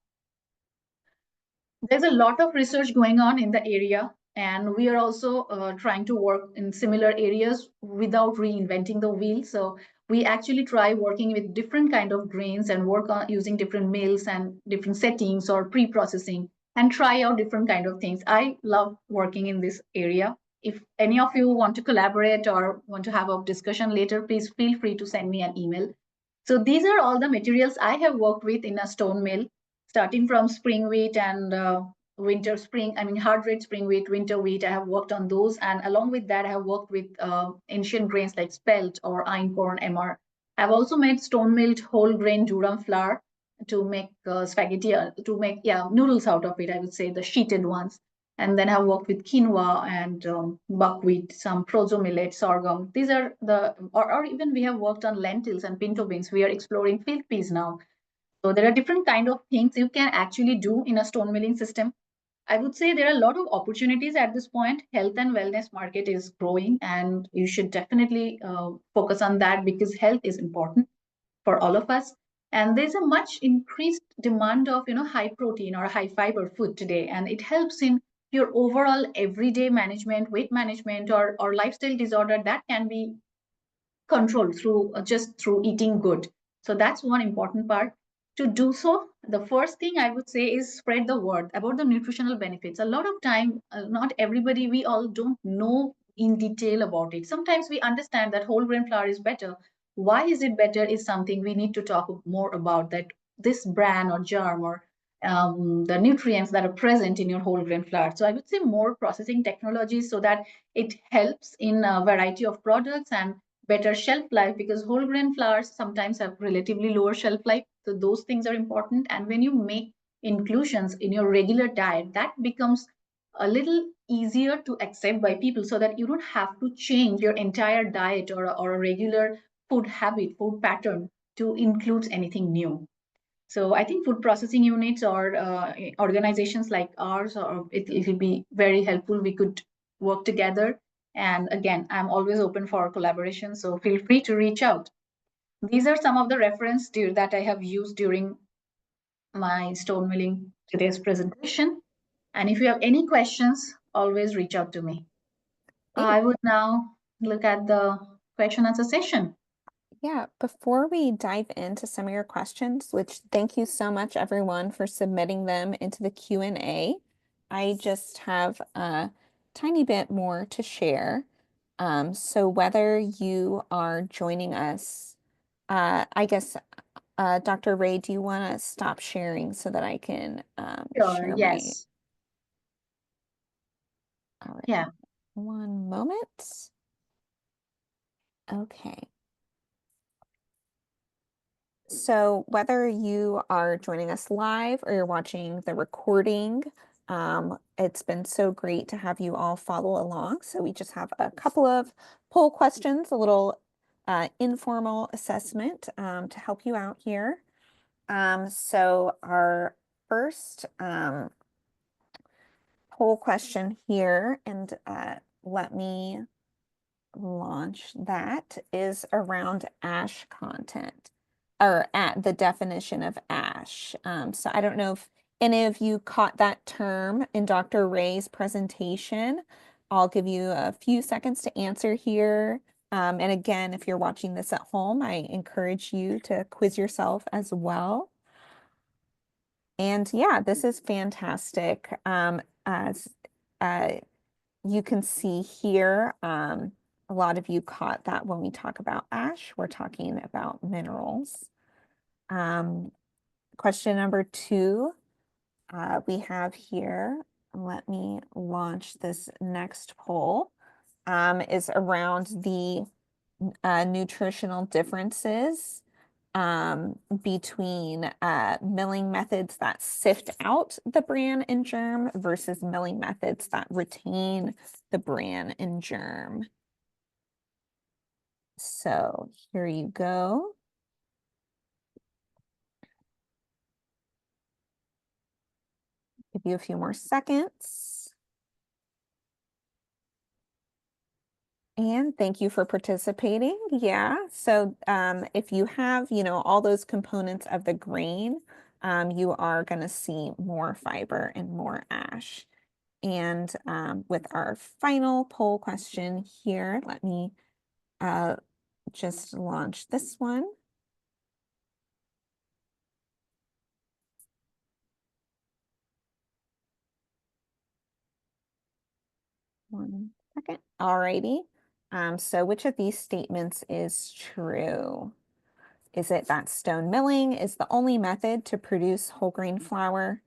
There's a lot of research going on in the area, and we are also trying to work in similar areas without reinventing the wheel. So we actually try working with different kind of grains and work on using different mills and different settings or pre-processing and try out different kind of things. I love working in this area. If any of you want to collaborate or want to have a discussion later, please feel free to send me an email. So these are all the materials I have worked with in a stone mill, starting from spring wheat and hard red spring wheat, winter wheat. I have worked on those. And along with that, I have worked with ancient grains like spelt or einkorn, emmer. I've also made stone milled whole grain durum flour to make spaghetti, noodles out of it, I would say, the sheeted ones. And then I've worked with quinoa and buckwheat, some proso millet, sorghum. These are or even we have worked on lentils and pinto beans. We are exploring field peas now. So there are different kind of things you can actually do in a stone milling system. I would say there are a lot of opportunities at this point. Health and wellness market is growing, and you should definitely focus on that because health is important for all of us. And there's a much increased demand of high protein or high fiber food today, and it helps in your overall everyday management, weight management, or lifestyle disorder that can be controlled through just through eating good. So that's one important part. To do so, the first thing I would say is spread the word about the nutritional benefits. A lot of time, not everybody, we all don't know in detail about it. Sometimes we understand that whole grain flour is better. Why is it better is something we need to talk more about, that this bran or germ or the nutrients that are present in your whole grain flour. So I would say more processing technologies so that it helps in a variety of products and better shelf life, because whole grain flours sometimes have relatively lower shelf life. So those things are important. And when you make inclusions in your regular diet, that becomes a little easier to accept by people so that you don't have to change your entire diet or a regular food habit, food pattern to include anything new. So I think food processing units or organizations like ours, or it will be very helpful. We could work together. And again, I'm always open for collaboration. So feel free to reach out. These are some of the that I have used during my stone milling today's presentation. And if you have any questions, always reach out to me. Great. I would now look at the question answer session. Yeah, before we dive into some of your questions, which thank you so much everyone for submitting them into the Q&A. I just have a tiny bit more to share. So whether you are joining us, I guess, Dr. Ray, do you want to stop sharing so that I can Sure, share my, yes. all right, Yeah. one moment. Okay. So whether you are joining us live or you're watching the recording, it's been so great to have you all follow along. So we just have a couple of poll questions, a little informal assessment to help you out here. So our first poll question here, and let me launch that, is around ash content or at the definition of ash. So I don't know if any of you caught that term in Dr. Ray's presentation. I'll give you a few seconds to answer here. And again, if you're watching this at home, I encourage you to quiz yourself as well. And yeah, this is fantastic. As uh, you can see here, a lot of you caught that when we talk about ash, we're talking about minerals. Question number 2, we have here, let me launch this next poll, is around the nutritional differences between milling methods that sift out the bran and germ versus milling methods that retain the bran and germ. So here you go. Give you a few more seconds. And thank you for participating. Yeah, so if you have, all those components of the grain, you are going to see more fiber and more ash. And with our final poll question here, let me just launch this one. One second. Alrighty. So which of these statements is true? Is it that stone milling is the only method to produce whole grain flour?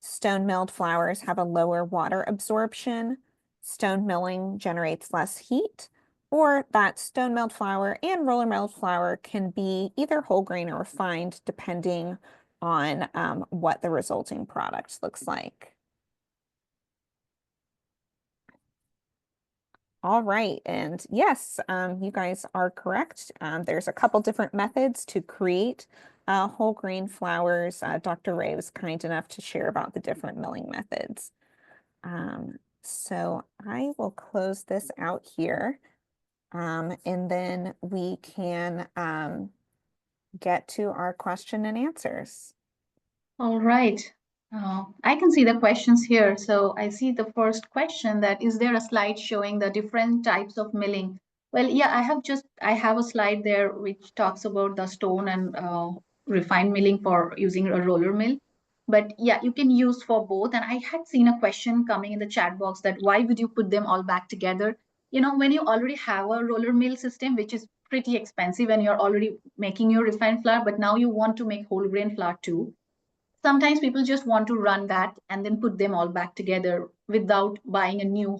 Stone milled flours have a lower water absorption. Stone milling generates less heat. Or that stone milled flour and roller milled flour can be either whole grain or refined depending on what the resulting product looks like. All right, and yes, you guys are correct. There's a couple different methods to create whole grain flours. Dr. Ray was kind enough to share about the different milling methods. So I will close this out here, and then we can get to our question and answers. All right. I can see the questions here. So I see the first question, that is there a slide showing the different types of milling? Well, yeah, I have a slide there which talks about the stone and refined milling for using a roller mill. But yeah, you can use for both. And I had seen a question coming in the chat box that why would you put them all back together? When you already have a roller mill system, which is pretty expensive and you're already making your refined flour, but now you want to make whole grain flour too. Sometimes people just want to run that and then put them all back together without buying a new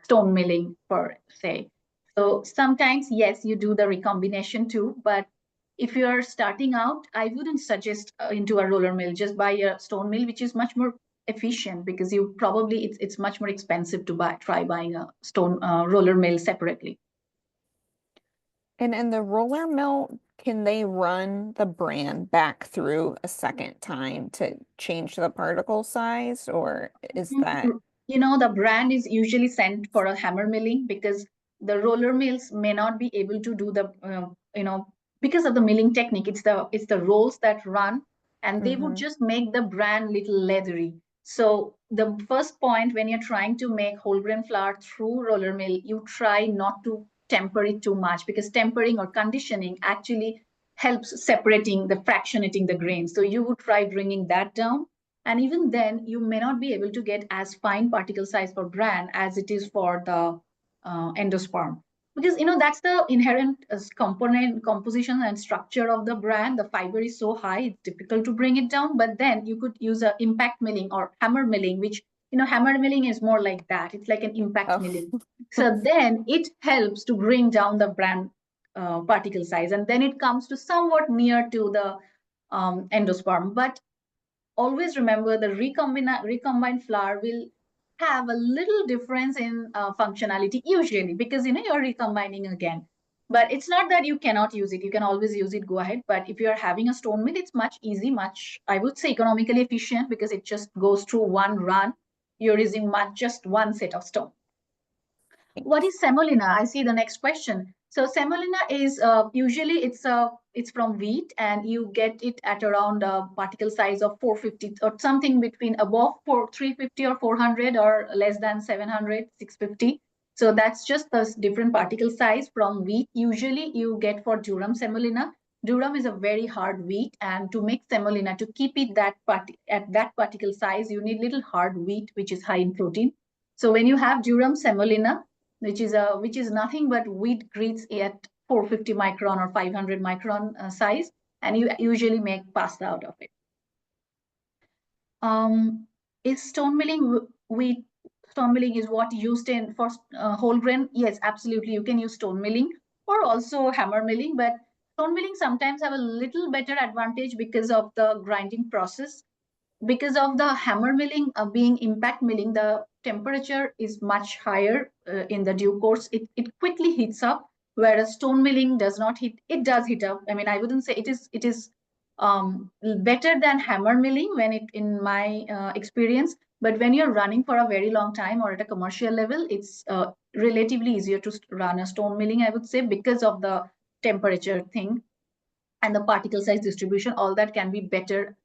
stone milling per se. So sometimes, yes, you do the recombination too, but if you're starting out, I wouldn't suggest into a roller mill. Just buy a stone mill, which is much more efficient, because it's much more expensive to try buying a stone roller mill separately. And the roller mill, can they run the bran back through a second time to change the particle size, or is that The brand is usually sent for a hammer milling because the roller mills may not be able to do the, because of the milling technique. It's the rolls that run, and they would mm-hmm. just make the bran little leathery. So the first point when you're trying to make whole grain flour through roller mill, you try not to temper it too much because tempering or conditioning actually helps separating the fractionating the grains. So you would try bringing that down, and even then, you may not be able to get as fine particle size for bran as it is for the endosperm. Because that's the inherent component composition and structure of the bran. The fiber is so high, it's difficult to bring it down. But then you could use a impact milling or hammer milling, which hammer milling is more like that. It's like an impact Oh, milling. So then it helps to bring down the bran particle size, and then it comes to somewhat near to the endosperm. But always remember the recombined flour will have a little difference in functionality usually because you're recombining again. But it's not that you cannot use it. You can always use it. Go ahead. But if you're having a stone mill, it's much easy, much I would say economically efficient because it just goes through one run. You're using just one set of stone. What is semolina? I see the next question. So semolina is usually it's from wheat, and you get it at around a particle size of 450 or something between above 350 or 400 or less than 700, 650. So that's just the different particle size from wheat. Usually you get for durum semolina. Durum is a very hard wheat, and to make semolina, to keep it at that particle size, you need little hard wheat, which is high in protein. So when you have durum semolina, which is nothing but wheat grits at 450 micron or 500 micron size, and you usually make pasta out of it. Is stone milling wheat? Stone milling is what used in for whole grain. Yes, absolutely. You can use stone milling or also hammer milling, but stone milling sometimes have a little better advantage because of the grinding process. Because of the hammer milling being impact milling, the temperature is much higher in the due course. It quickly heats up, whereas stone milling does not heat. It does heat up. I mean, I wouldn't say it is better than hammer milling when it in my experience. But when you're running for a very long time or at a commercial level, it's relatively easier to run a stone milling, I would say, because of the temperature thing and the particle size distribution. All that can be better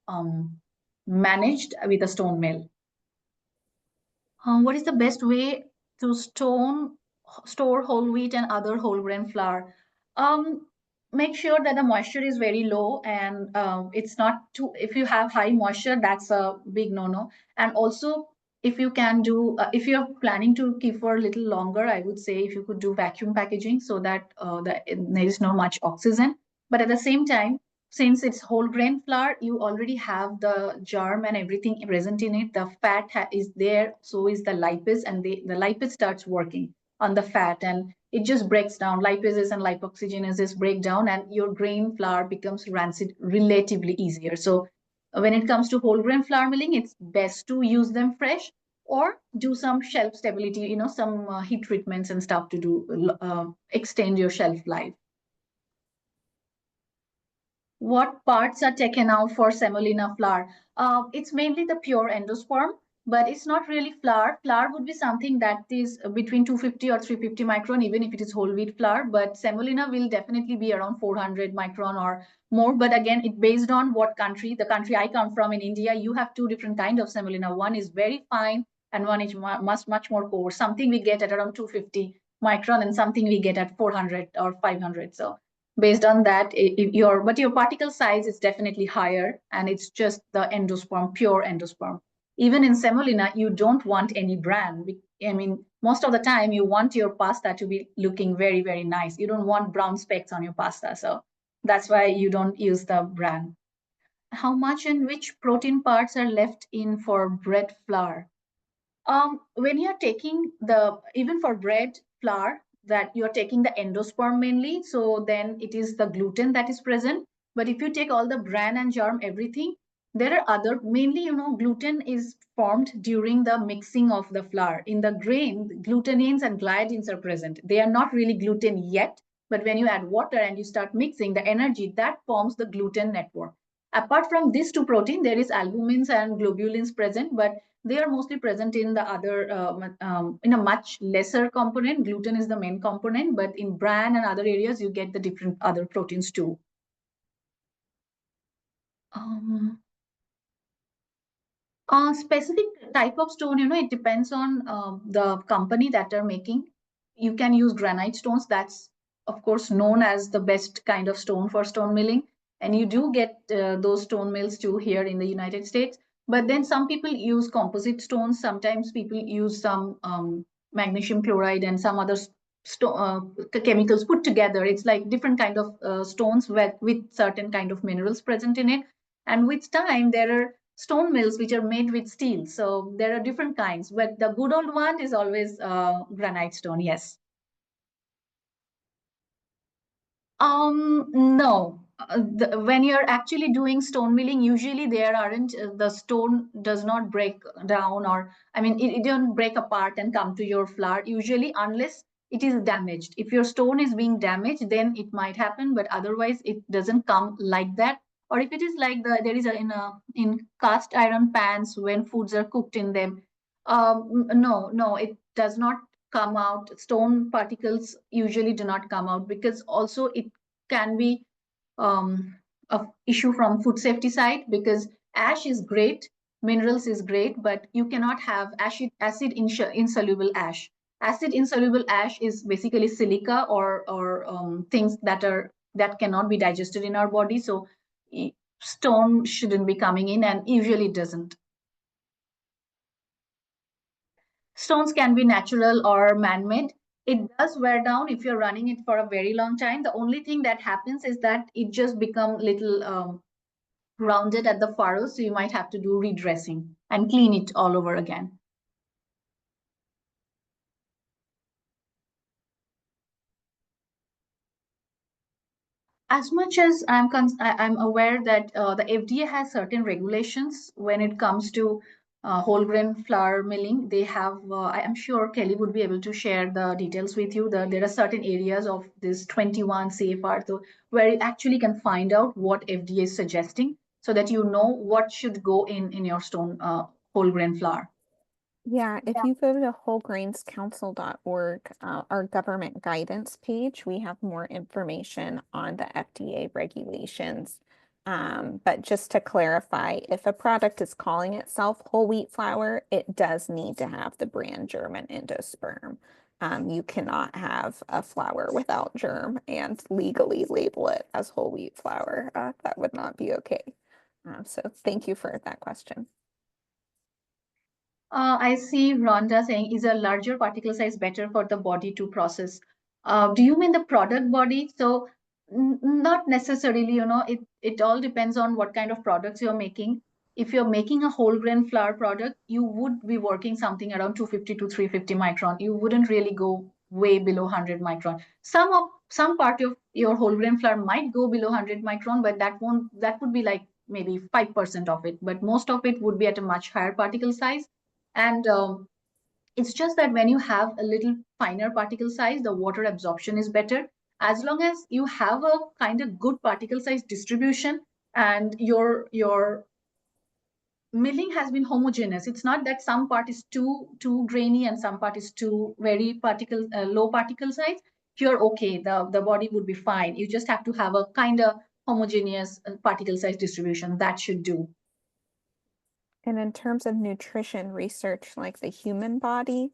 um, managed with a stone mill. What is the best way to store whole wheat and other whole grain flour? Um, Make sure that the moisture is very low, and it's not too. If you have high moisture, that's a big no-no. And also, if you can do, if you're planning to keep for a little longer, I would say if you could do vacuum packaging so that there is not much oxygen. But at the same time, since it's whole grain flour, you already have the germ and everything present in it. The fat is there, so is the lipase, and the lipase starts working on the fat, and it just breaks down. Lipases and lipoxygenases break down, and your grain flour becomes rancid relatively easier. So when it comes to whole grain flour milling, it's best to use them fresh or do some shelf stability, some heat treatments and stuff to do extend your shelf life. What parts are taken out for semolina flour? It's mainly the pure endosperm, but it's not really flour. Flour would be something that is between 250 or 350 micron, even if it is whole wheat flour. But semolina will definitely be around 400 micron or more. But again, it based on what country. The country I come from in India, you have two different kinds of semolina. One is very fine, and one is much more coarse. Something we get at around 250 micron, and something we get at 400 or 500. So based on that, your particle size is definitely higher, and it's just the endosperm, pure endosperm. Even in semolina, you don't want any bran. I mean, most of the time you want your pasta to be looking very, very nice. You don't want brown specks on your pasta, so that's why you don't use the bran. How much and which protein parts are left in for bread flour? When you're taking even for bread flour, that you're taking the endosperm mainly, so then it is the gluten that is present. But if you take all the bran and germ, everything, there are other, mainly, gluten is formed during the mixing of the flour. In the grain, glutenins and gliadins are present. They are not really gluten yet, But when you add water and you start mixing the energy, that forms the gluten network. Apart from these two proteins, there is albumins and globulins present, but they are mostly present in the other, in a much lesser component. Gluten is the main component, but in bran and other areas, you get the different other proteins too. Um, Specific type of stone, it depends on the company that are making. You can use granite stones. That's, of course, known as the best kind of stone for stone milling. And you do get those stone mills too here in the United States. But then some people use composite stones. Sometimes people use some magnesium chloride and some other chemicals put together. It's like different kind of stones with certain kind of minerals present in it. And with time, there are stone mills which are made with steel. So there are different kinds, but the good old one is always granite stone. Yes. No. When you're actually doing stone milling, usually there aren't the stone does not break down, or I mean, it don't break apart and come to your flour usually, unless it is damaged. If your stone is being damaged, then it might happen, but otherwise it doesn't come like that. Or if it is like there is in cast iron pans when foods are cooked in them, no, it does not come out. Stone particles usually do not come out because also it can be a issue from food safety side, because ash is great, minerals is great, but you cannot have acid insoluble ash. Acid insoluble ash is basically silica or things that cannot be digested in our body. So stone shouldn't be coming in, and usually it doesn't. Stones can be natural or man-made. It does wear down if you're running it for a very long time. The only thing that happens is that it just become little rounded at the furrows, so you might have to do redressing and clean it all over again. As much as I'm aware that the FDA has certain regulations when it comes to whole grain flour milling. They have, I'm sure Kelly would be able to share the details with you. There are certain areas of this 21 CFR where you actually can find out what FDA is suggesting, so that you know what should go in your stone whole grain flour. Yeah, if you go to wholegrainscouncil.org, our government guidance page, we have more information on the FDA regulations. But just to clarify, if a product is calling itself whole wheat flour, it does need to have the brand germ and endosperm. You cannot have a flour without germ and legally label it as whole wheat flour. That would not be okay. So thank you for that question. I see Rhonda saying, is a larger particle size better for the body to process? Do you mean the product body? So not necessarily, it all depends on what kind of products you're making. If you're making a whole grain flour product, you would be working something around 250 to 350 micron. You wouldn't really go way below 100 micron. Some part of your whole grain flour might go below 100 micron, but that would be like maybe 5% of it. But most of it would be at a much higher particle size. And it's just that when you have a little finer particle size, the water absorption is better. As long as you have a kind of good particle size distribution, and your milling has been homogeneous. It's not that some part is too grainy and some part is too very low particle size. You're okay. The body would be fine. You just have to have a kind of homogeneous particle size distribution. That should do. And in terms of nutrition research, like the human body,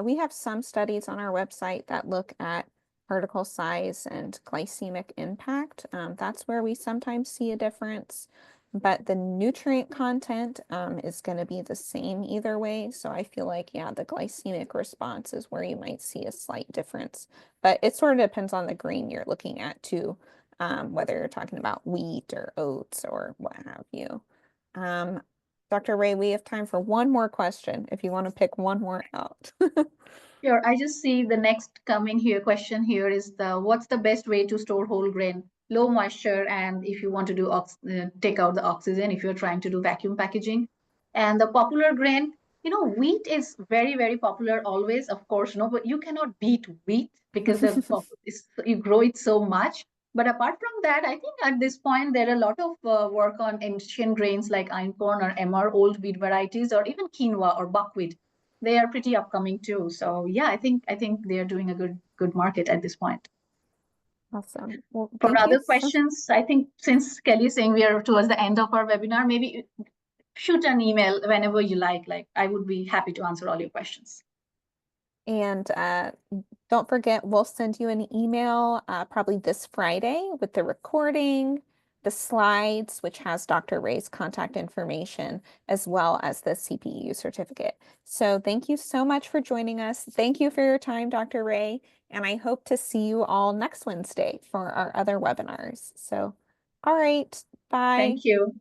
we have some studies on our website that look at particle size and glycemic impact. That's where we sometimes see a difference, but the nutrient content is going to be the same either way. So I feel like, yeah, the glycemic response is where you might see a slight difference, but it sort of depends on the grain you're looking at too, whether you're talking about wheat or oats or what have you. Um, Dr. Ray, we have time for one more question if you want to pick one more out. Sure. I just see the next coming here question here is what's the best way to store whole grain, low moisture, and if you want to do take out the oxygen, if you're trying to do vacuum packaging. And the popular grain, Wheat is very, very popular always, of course, but you cannot beat wheat because you grow it so much. But apart from that, I think at this point there are a lot of work on ancient grains like einkorn or emmer, old wheat varieties, or even quinoa or buckwheat. They are pretty upcoming too. So yeah, I think they are doing a good market at this point. Awesome. Well, For thank you other so. questions, I think since Kelly is saying we are towards the end of our webinar, maybe shoot an email whenever you like. Like I would be happy to answer all your questions. And don't forget, we'll send you an email probably this Friday with the recording, the slides, which has Dr. Ray's contact information, as well as the CPEU certificate. So thank you so much for joining us. Thank you for your time, Dr. Ray. And I hope to see you all next Wednesday for our other webinars. So, all right, bye. Thank you.